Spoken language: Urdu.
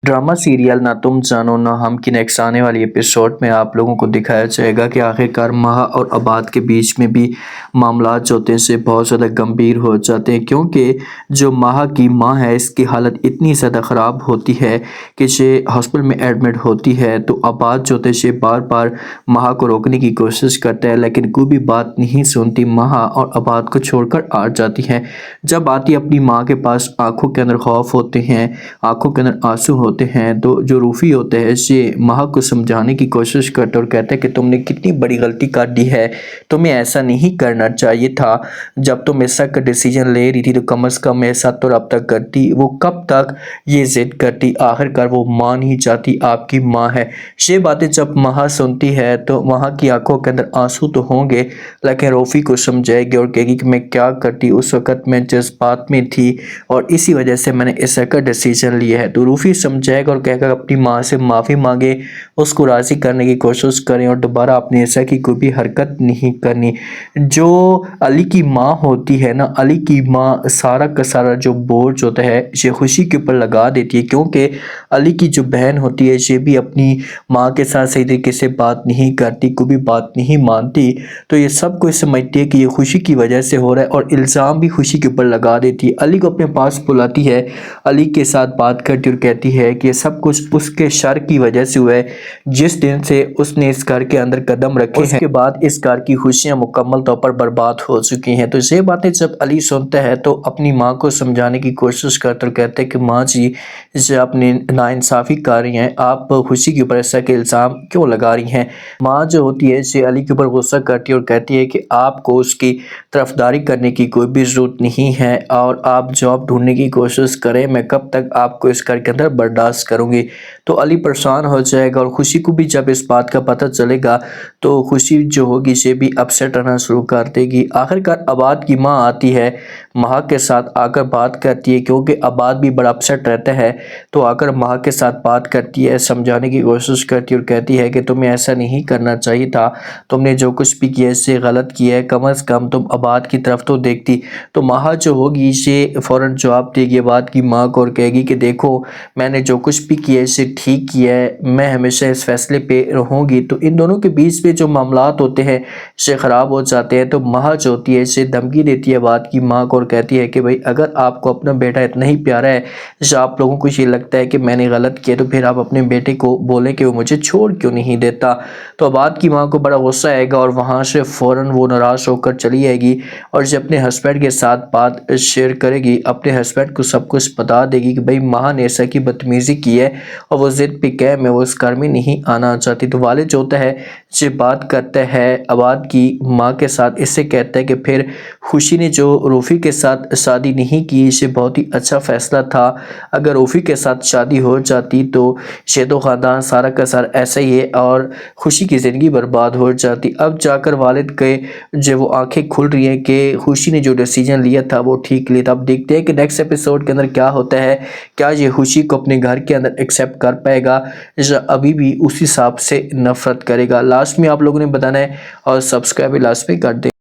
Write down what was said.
ڈرامہ سیریل نہ تم جانو نہ ہم کی نیکسٹ آنے والی ایپیسوڈ میں آپ لوگوں کو دکھایا جائے گا کہ آخرکار مہا اور عباد کے بیچ میں بھی معاملات جو ہوتے ہیں سے بہت زیادہ گمبھیر ہو جاتے ہیں، کیونکہ جو مہا کی ماں ہے اس کی حالت اتنی زیادہ خراب ہوتی ہے کہ یہ ہاسپٹل میں ایڈمٹ ہوتی ہے۔ تو عباد جو ہوتے ہیں بار بار مہا کو روکنے کی کوشش کرتا ہے، لیکن کوئی بھی بات نہیں سنتی، مہا اور عباد کو چھوڑ کر آ جاتی ہے۔ جب آتی اپنی ماں کے پاس آنکھوں کے اندر خوف ہوتے ہیں، آنکھوں کے اندر آنسو ہوتے ہیں، تو جو روفی ہوتے ہیں یہ مہا کو سمجھانے کی کوشش کرتے اور کہتے ہیں کہ تم نے کتنی بڑی غلطی کر دی ہے، تمہیں ایسا نہیں کرنا چاہیے تھا، جب تم ایسا کا ڈیسیجن لے رہی تھی تو کم از کم ایسا تو رابطہ کرتی، وہ کب تک یہ ضد کرتی، آخرکار وہ ماں نہیں چاہتی، آپ کی ماں ہے۔ یہ باتیں جب مہا سنتی ہے تو مہا کی آنکھوں کے اندر آنسو تو ہوں گے، لیکن روفی کو سمجھائے گی اور کہے گی کہ میں کیا کرتی، اس وقت میں جذبات میں تھی اور اسی وجہ سے میں نے ایسا کا ڈیسیجن لیا ہے۔ تو روفی سمجھائے گا اور کہے گا اپنی ماں سے معافی مانگے، اس کو راضی کرنے کی کوشش کریں اور دوبارہ اپنے ایسا کی کوئی بھی حرکت نہیں کرنی۔ جو علی کی ماں ہوتی ہے نا، علی کی ماں سارا کا سارا جو بوجھ ہوتا ہے یہ خوشی کے اوپر لگا دیتی ہے، کیونکہ علی کی جو بہن ہوتی ہے یہ بھی اپنی ماں کے ساتھ صحیح طریقے سے بات نہیں کرتی، کوئی بھی بات نہیں مانتی، تو یہ سب کو سمجھتی ہے کہ یہ خوشی کی وجہ سے ہو رہا ہے اور الزام بھی خوشی کے اوپر لگا دیتی ہے۔ علی کو اپنے پاس بلاتی ہے، علی کے ساتھ بات کرتی اور کہتی ہے کہ یہ سب کچھ اس کے شر کی وجہ سے ہوا ہے، جس دن سے اس نے اس گھر کے اندر قدم رکھے ہیں اس کے بعد اس گھر کی خوشیاں مکمل طور پر برباد ہو چکی ہیں۔ تو یہ باتیں جب علی سنتا ہے تو اپنی ماں کو سمجھانے کی کوشش کرتا اور کہتے ہیں کہ ماں جی آپ نے ناانصافی کر رہی ہیں، آپ خوشی کے اوپر ایسا کہ الزام کیوں لگا رہی ہیں۔ ماں جو ہوتی ہے یہ علی کے اوپر غصہ کرتی ہے اور کہتی ہے کہ آپ کو اس کی طرفداری کرنے کی کوئی بھی ضرورت نہیں ہے اور آپ جاب ڈھونڈنے کی کوشش کریں، میں کب تک آپ کو اس گھر کے اندر برداشت کروں گی۔ تو علی پریشان ہو جائے گا اور خوشی کو بھی جب اس بات کا پتہ چلے گا تو خوشی جو ہوگی یہ بھی اپسیٹ رہنا شروع کر دے گی۔ آخرکار عباد کی ماں آتی ہے، مہا کے ساتھ آ کر بات کرتی ہے، کیونکہ عباد بھی بڑا اپسیٹ رہتا ہے، تو آ کر مہا کے ساتھ بات کرتی ہے، سمجھانے کی کوشش کرتی ہے اور کہتی ہے کہ تمہیں ایسا نہیں کرنا چاہیے تھا، تم نے جو کچھ بھی کیا اس سے غلط کیا ہے، کم از کم تم عباد کی طرف تو دیکھتی۔ تو مہا جو ہوگی یہ فوراً جواب دے گی عباد کی ماں کو اور کہے گی کہ دیکھو میں نے جو کچھ بھی کیا ہے اسے ٹھیک کیا ہے، میں ہمیشہ اس فیصلے پہ رہوں گی۔ تو ان دونوں کے بیچ میں جو معاملات ہوتے ہیں یہ خراب ہو جاتے ہیں۔ تو مہا جو ہوتی ہے اسے دھمکی دیتی ہے عباد کی ماں کو اور کہتی ہے کہ بھئی اگر آپ کو اپنا بیٹا اتنا ہی پیارا ہے، یا آپ لوگوں کو یہ لگتا ہے کہ میں نے غلط کیا، تو پھر آپ اپنے بیٹے کو بولیں کہ وہ مجھے چھوڑ کیوں نہیں دیتا۔ تو عباد کی ماں کو بڑا غصہ آئے گا اور وہاں سے فوراً وہ ناراض ہو کر چلی جائے گی اور جو اپنے ہسبینڈ کے ساتھ بات شیئر کرے گی، اپنے ہسبینڈ کو سب کچھ بتا دے گی کہ بھئی مہا نے ایسا کی بدتمیزی کی ہے اور وہ ضد پہ قائم ہے، وہ اس گھر میں نہیں آنا چاہتی۔ تو والد جو ہوتا ہے یہ بات کرتا ہے عباد کی ماں کے ساتھ، اس سے کہتا ہے کہ پھر خوشی نے جو روفی کے ساتھ شادی نہیں کی یہ بہت ہی اچھا فیصلہ تھا، اگر روفی کے ساتھ شادی ہو جاتی تو شید و خاندان سارا کا سارا ایسا ہی ہے اور خوشی کی زندگی برباد ہو جاتی۔ اب جا کر والد کے جو وہ آنکھیں کھل رہی ہیں کہ خوشی نے جو ڈیسیجن لیا تھا وہ ٹھیک لیا تھا۔ اب دیکھتے ہیں کہ نیکسٹ ایپیسوڈ کے اندر کیا ہوتا ہے، کیا یہ خوشی کو اپنے گھر کے اندر ایکسیپٹ کر پائے گا یا ابھی بھی اسی حساب سے نفرت کرے گا۔ لاسٹ میں آپ لوگوں نے بتانا ہے اور سبسکرائب لاسٹ میں کر دیں۔